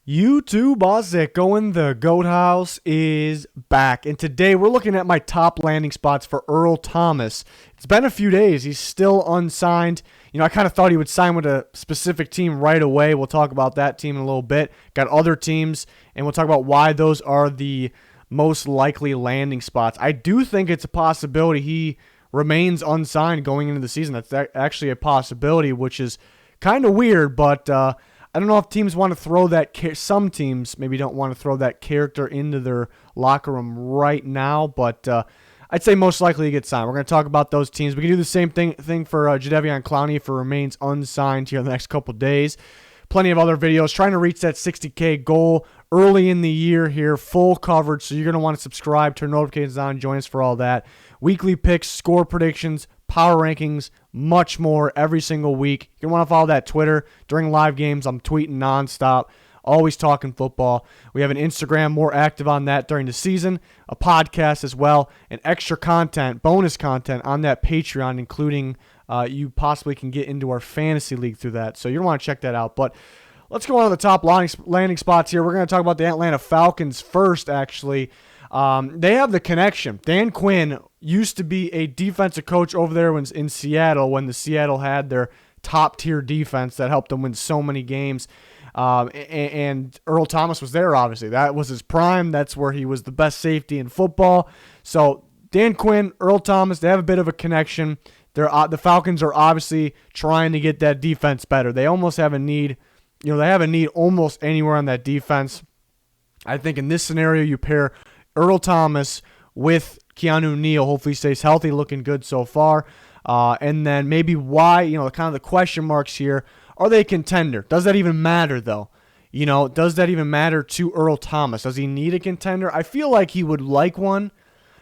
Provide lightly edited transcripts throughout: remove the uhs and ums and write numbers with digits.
YouTube, how's it going? The Goat House is back, and today we're looking at my top landing spots for Earl Thomas. It's been a few days. He's still unsigned. I kind of thought he would sign with a specific team right away. We'll talk about that team in a little bit. Got other teams, and we'll talk about why those are the most likely landing spots. I do think it's a possibility he remains unsigned going into the season. That's actually a possibility, which is kind of weird, but I don't know if teams want to throw that. Some teams maybe don't want to throw that character into their locker room right now, but I'd say most likely he gets signed. We're going to talk about those teams. We can do the same thing for Jadeveon Clowney if he remains unsigned here in the next couple days. Plenty of other videos trying to reach that 60K goal early in the year here, full coverage. So you're going to want to subscribe, turn notifications on, join us for all that. Weekly picks, score predictions, power rankings, much more every single week. You're going to want to follow that Twitter. During live games, I'm tweeting nonstop, always talking football. We have an Instagram, more active on that during the season, a podcast as well, and extra content, bonus content on that Patreon, including you possibly can get into our fantasy league through that. So you're going to want to check that out. But let's go on to the top landing spots here. We're going to talk about the Atlanta Falcons first, actually. They have the connection. Dan Quinn used to be a defensive coach over there in Seattle when the Seattle had their top-tier defense that helped them win so many games. And Earl Thomas was there, obviously. That was his prime. That's where he was the best safety in football. So Dan Quinn, Earl Thomas, they have a bit of a connection. The Falcons are obviously trying to get that defense better. They almost have a need. They have a need almost anywhere on that defense. I think in this scenario, you pair Earl Thomas with Keanu Neal. Hopefully stays healthy, looking good so far. And then maybe why, kind of the question marks here. Are they a contender? Does that even matter, though? Does that even matter to Earl Thomas? Does he need a contender? I feel like he would like one.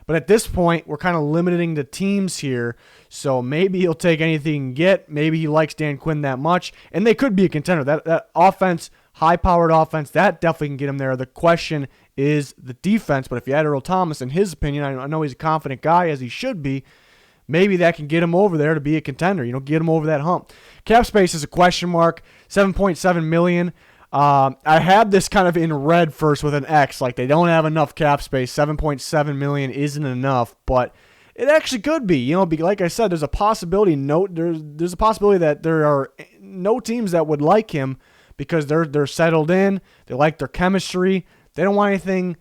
But at this point, we're kind of limiting the teams here. So maybe he'll take anything he can get. Maybe he likes Dan Quinn that much. And they could be a contender. That offense, high-powered offense, that definitely can get him there. The question is the defense. But if you had Earl Thomas, in his opinion, I know he's a confident guy, as he should be, maybe that can get him over there to be a contender, get him over that hump. Cap space is a question mark, $7.7 million. I had this kind of in red first with an X, like they don't have enough cap space. $7.7 million isn't enough, but it actually could be. Like I said, there's a possibility. There's a possibility that there are no teams that would like him because they're settled in. They like their chemistry. They don't want anything.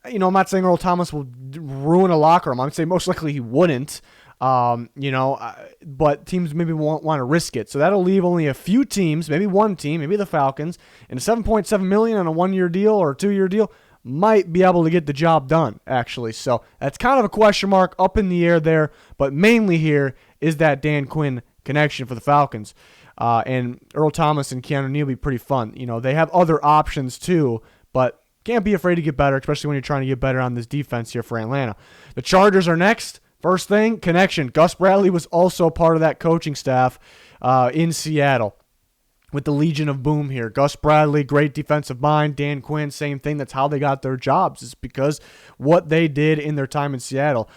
I'm not saying Earl Thomas will ruin a locker room. I'm saying most likely he wouldn't. But teams maybe won't want to risk it. So that'll leave only a few teams, maybe one team, maybe the Falcons, and $7.7 million on a 1-year deal or a 2-year deal might be able to get the job done, actually. So that's kind of a question mark up in the air there, but mainly here is that Dan Quinn connection for the Falcons. And Earl Thomas and Keanu Neal will be pretty fun. They have other options too, but can't be afraid to get better, especially when you're trying to get better on this defense here for Atlanta. The Chargers are next. First thing, connection. Gus Bradley was also part of that coaching staff in Seattle with the Legion of Boom here. Gus Bradley, great defensive mind. Dan Quinn, same thing. That's how they got their jobs. It's because what they did in their time in Seattle.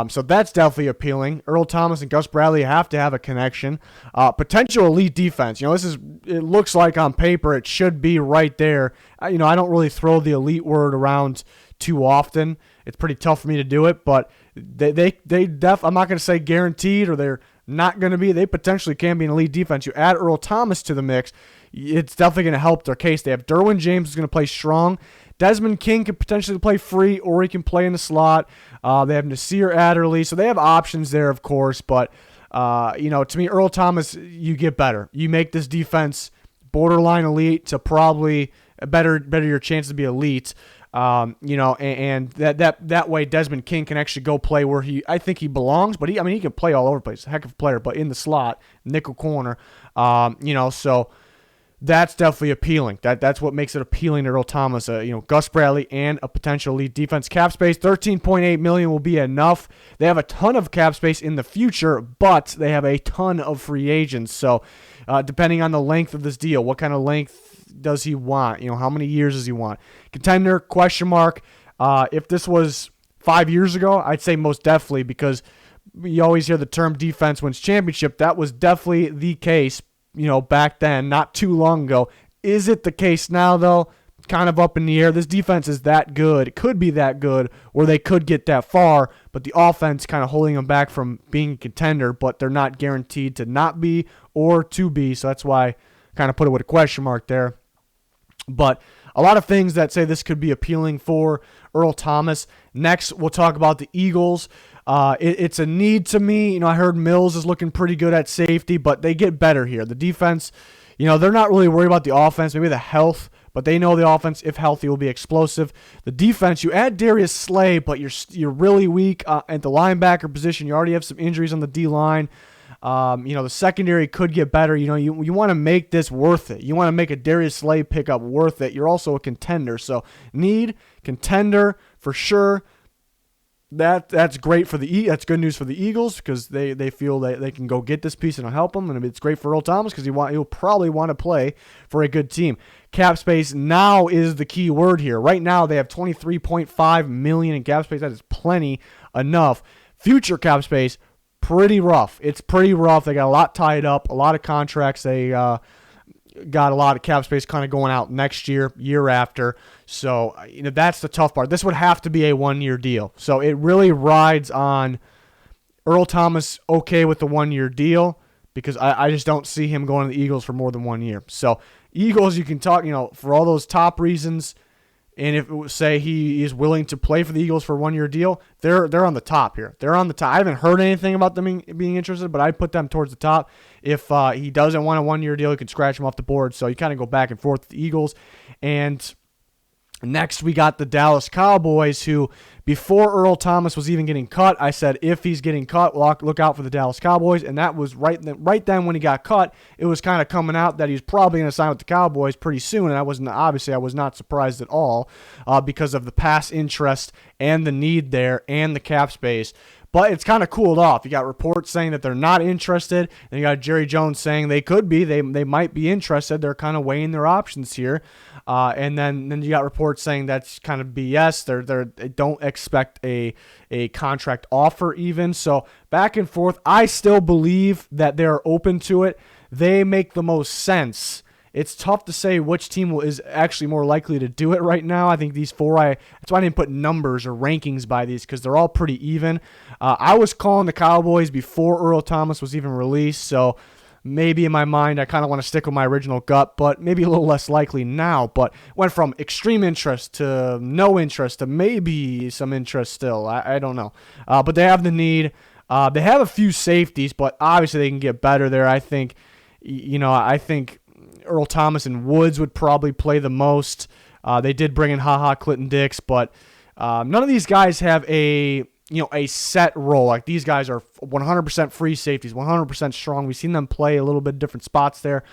So that's definitely appealing. Earl Thomas and Gus Bradley have to have a connection. Potential elite defense. It looks like on paper it should be right there. I don't really throw the elite word around too often. It's pretty tough for me to do it, but I'm not going to say guaranteed or they're not going to be. They potentially can be an elite defense. You add Earl Thomas to the mix, it's definitely going to help their case. They have Derwin James who's going to play strong. Desmond King could potentially play free or he can play in the slot. They have Nasir Adderley, so they have options there, of course. But, to me, Earl Thomas, you get better. You make this defense borderline elite to probably better your chance to be elite. And that way Desmond King can actually go play where I think he belongs, but he can play all over the place. A heck of a player, but in the slot, nickel corner, so that's definitely appealing. That's what makes it appealing to Earl Thomas. Gus Bradley and a potential elite defense. Cap space, $13.8 million will be enough. They have a ton of cap space in the future, but they have a ton of free agents. So, depending on the length of this deal, what kind of length does he want? How many years does he want? Contender, question mark. If this was 5 years ago, I'd say most definitely, because you always hear the term defense wins championship. That was definitely the case, back then, not too long ago. Is it the case now, though? kind of up in the air. This defense is that good. It could be that good, or they could get that far, but the offense kind of holding them back from being a contender, but they're not guaranteed to not be or to be, so that's why I kind of put it with a question mark there. But a lot of things that say this could be appealing for Earl Thomas. Next, we'll talk about the Eagles. It's a need to me. I heard Mills is looking pretty good at safety, but they get better here. The defense, they're not really worried about the offense, maybe the health, but they know the offense, if healthy, will be explosive. The defense, you add Darius Slay, but you're really weak at the linebacker position. You already have some injuries on the D-line. The secondary could get better. You want to make this worth it. You want to make a Darius Slay pickup worth it. You're also a contender. So contender for sure. That's great for that's good news for the Eagles because they feel that they can go get this piece and it'll help them. And it's great for Earl Thomas because he'll probably want to play for a good team. Cap space now is the key word here. Right now they have $23.5 million in cap space. That is plenty enough. Future cap space, pretty rough. It's pretty rough. They got a lot tied up, a lot of contracts. They got a lot of cap space kind of going out next year, year after. So, that's the tough part. This would have to be a one-year deal. So it really rides on Earl Thomas okay with the one-year deal because I just don't see him going to the Eagles for more than 1 year. So Eagles, you can talk, for all those top reasons. And if say he is willing to play for the Eagles for a one-year deal, they're on the top here. They're on the top. I haven't heard anything about them being interested, but I'd put them towards the top. If he doesn't want a one-year deal, you can scratch him off the board. So you kind of go back and forth with the Eagles. And next, we got the Dallas Cowboys, who before Earl Thomas was even getting cut, I said if he's getting cut, look out for the Dallas Cowboys. And that was right then when he got cut, it was kind of coming out that he's probably going to sign with the Cowboys pretty soon. And I was not surprised at all because of the past interest and the need there and the cap space. But it's kind of cooled off. You got reports saying that they're not interested. And you got Jerry Jones saying they could be. They might be interested. They're kind of weighing their options here. And then you got reports saying that's kind of BS. They don't expect a contract offer even. So back and forth. I still believe that they're open to it. They make the most sense. It's tough to say which team is actually more likely to do it right now. I think these four, that's why I didn't put numbers or rankings by these because they're all pretty even. I was calling the Cowboys before Earl Thomas was even released, so maybe in my mind I kind of want to stick with my original gut, but maybe a little less likely now. But went from extreme interest to no interest to maybe some interest still. I don't know. But they have the need. They have a few safeties, but obviously they can get better there. I think, I think Earl Thomas and Woods would probably play the most. They did bring in Clinton Dix, but none of these guys have a set role. Like these guys are 100% free safeties, 100% strong. We've seen them play a little bit different spots there.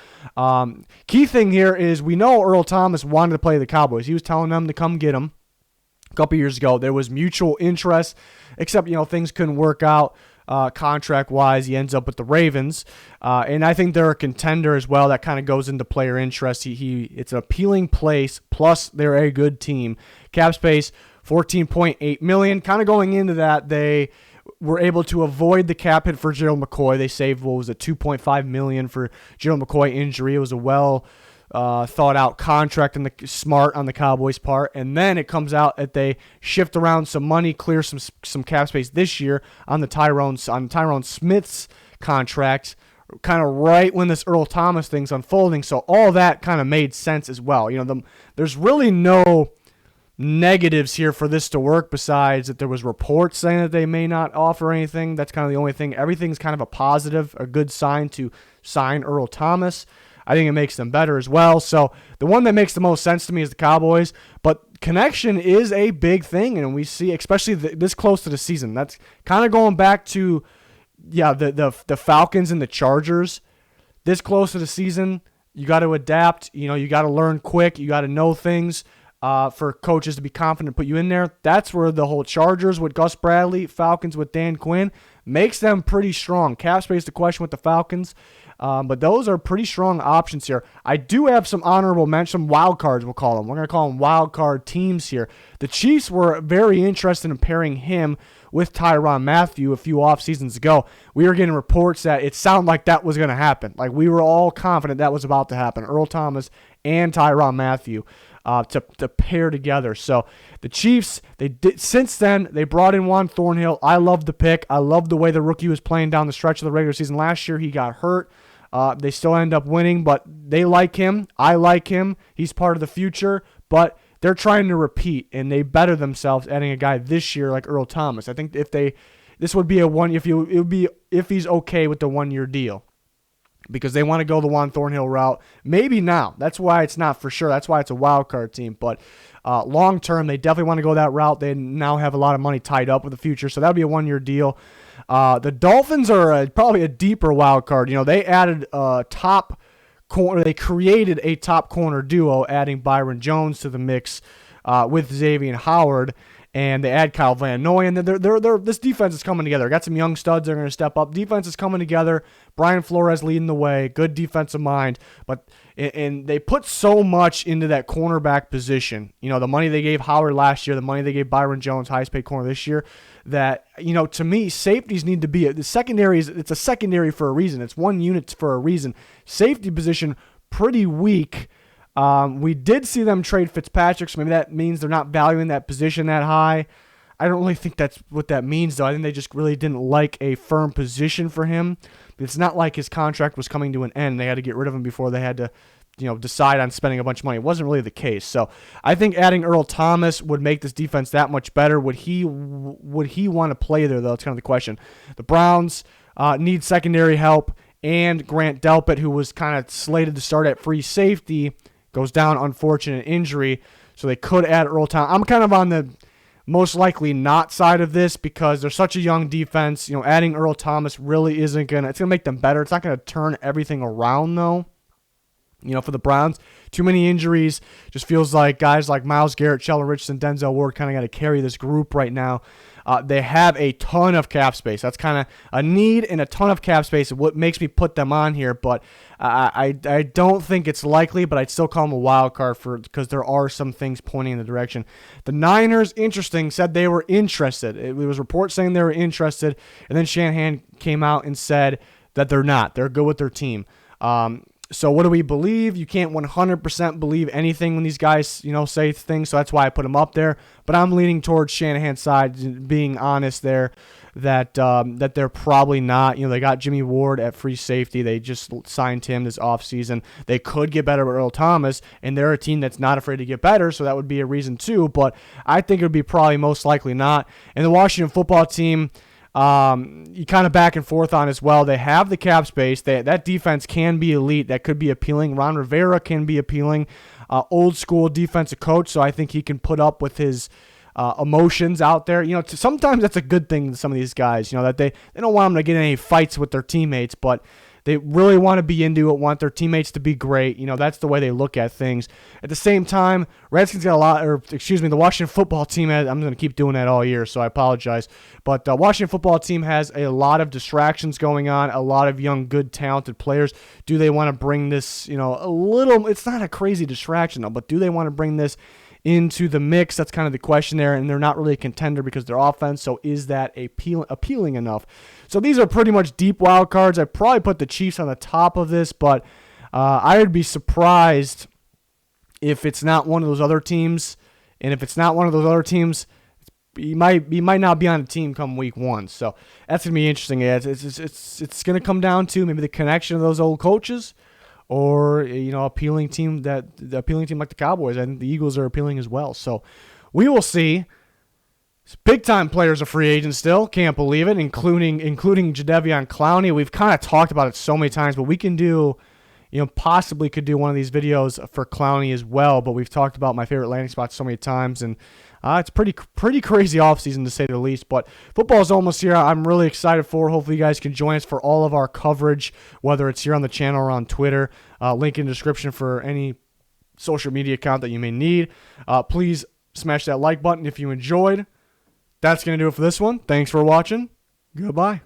Key thing here is we know Earl Thomas wanted to play the Cowboys. He was telling them to come get him a couple years ago. There was mutual interest, except things couldn't work out. Contract-wise, he ends up with the Ravens, and I think they're a contender as well. That kind of goes into player interest. It's an appealing place, plus they're a good team. Cap space, $14.8 million. Kind of going into that, they were able to avoid the cap hit for Gerald McCoy. They saved, $2.5 million for Gerald McCoy injury. It was a thought out contract and smart on the Cowboys' part, and then it comes out that they shift around some money, clear some cap space this year on Tyrone Smith's contract, kind of right when this Earl Thomas thing's unfolding. So all that kind of made sense as well. There's really no negatives here for this to work besides that there was reports saying that they may not offer anything. That's kind of the only thing. Everything's kind of a positive, a good sign to sign Earl Thomas. I think it makes them better as well. So the one that makes the most sense to me is the Cowboys. But connection is a big thing, and we see, especially this close to the season. That's kind of going back to, the Falcons and the Chargers. This close to the season, you got to adapt. You got to learn quick. You got to know things for coaches to be confident to put you in there. That's where the whole Chargers with Gus Bradley, Falcons with Dan Quinn makes them pretty strong. Cap space to question with the Falcons. But those are pretty strong options here. I do have some honorable mention, some wild cards we'll call them. We're going to call them wild card teams here. The Chiefs were very interested in pairing him with Tyrann Mathieu a few off seasons ago. We were getting reports that it sounded like that was going to happen. Like we were all confident that was about to happen. Earl Thomas and Tyrann Mathieu. to pair together. So the Chiefs, since then, they brought in Juan Thornhill. I love the pick. I love the way the rookie was playing down the stretch of the regular season. Last year, he got hurt. They still end up winning, but they like him. I like him. He's part of the future, but they're trying to repeat, and they better themselves adding a guy this year like Earl Thomas. I think this would be if he's okay with the 1-year deal, because they want to go the Juan Thornhill route. Maybe now. That's why it's not for sure. That's why it's a wild card team. But long term, they definitely want to go that route. They now have a lot of money tied up with the future, so that would be a 1-year deal. The Dolphins are probably a deeper wild card. They added a top corner. They created a top corner duo, adding Byron Jones to the mix with Xavier Howard. And they add Kyle Van Noy, and this defense is coming together. Got some young studs that are going to step up. Defense is coming together. Brian Flores leading the way. Good defensive mind. And they put so much into that cornerback position. The money they gave Howard last year, the money they gave Byron Jones, highest paid corner this year, that, to me, safeties need to be the secondary. It's a secondary for a reason. It's one unit for a reason. Safety position, pretty weak. We did see them trade Fitzpatrick, so maybe that means they're not valuing that position that high. I don't really think that's what that means, though. I think they just really didn't like a firm position for him. It's not like his contract was coming to an end. They had to get rid of him before they had to, decide on spending a bunch of money. It wasn't really the case. So I think adding Earl Thomas would make this defense that much better. Would he want to play there, though? That's kind of the question. The Browns need secondary help, and Grant Delpit, who was kind of slated to start at free safety, goes down, unfortunate injury, so they could add Earl Thomas. I'm kind of on the most likely not side of this because they're such a young defense. Adding Earl Thomas really isn't going to – it's going to make them better. It's not going to turn everything around, though. For the Browns, too many injuries. Just feels like guys like Myles Garrett, Sheldon Richardson, Denzel Ward kind of got to carry this group right now. They have a ton of cap space. That's kind of a need and a ton of cap space. What makes me put them on here, but I don't think it's likely, but I'd still call them a wild card because there are some things pointing in the direction. The Niners, interesting, said they were interested. It was reports saying they were interested, and then Shanahan came out and said that they're not. They're good with their team. So what do we believe? You can't 100% believe anything when these guys, say things. So that's why I put them up there. But I'm leaning towards Shanahan's side, being honest there, that they're probably not. They got Jimmy Ward at free safety. They just signed him this offseason. They could get better with Earl Thomas, and they're a team that's not afraid to get better, so that would be a reason too. But I think it would be probably most likely not. And the Washington football team, you kind of back and forth on as well. They have the cap space. That defense can be elite. That could be appealing. Ron Rivera can be appealing. Old school defensive coach, so I think he can put up with his emotions out there. Sometimes that's a good thing to some of these guys, that they don't want them to get any fights with their teammates, but they really want to be into it, want their teammates to be great. That's the way they look at things. At the same time, the Washington football team I'm going to keep doing that all year, so I apologize. But the Washington football team has a lot of distractions going on, a lot of young, good, talented players. Do they want to bring this, a little, it's not a crazy distraction, though, but do they want to bring this into the mix? That's kind of the question there, and they're not really a contender because their offense, so is that appealing enough? So these are pretty much deep wild cards. I'd probably put the Chiefs on the top of this, but I would be surprised if it's not one of those other teams, and if it's not one of those other teams, you might not be on the team come week 1. So that's going to be interesting. It's going to come down to maybe the connection of those old coaches, or appealing team like the Cowboys. I think the Eagles are appealing as well. So we will see. Big time players are free agents still. Can't believe it, including Jadeveon Clowney. We've kind of talked about it so many times, but we can do, possibly could do one of these videos for Clowney as well. But we've talked about my favorite landing spots so many times, and it's pretty crazy offseason to say the least. But football is almost here. I'm really excited for. Hopefully you guys can join us for all of our coverage, whether it's here on the channel or on Twitter. Link in the description for any social media account that you may need. Please smash that like button if you enjoyed. That's going to do it for this one. Thanks for watching. Goodbye.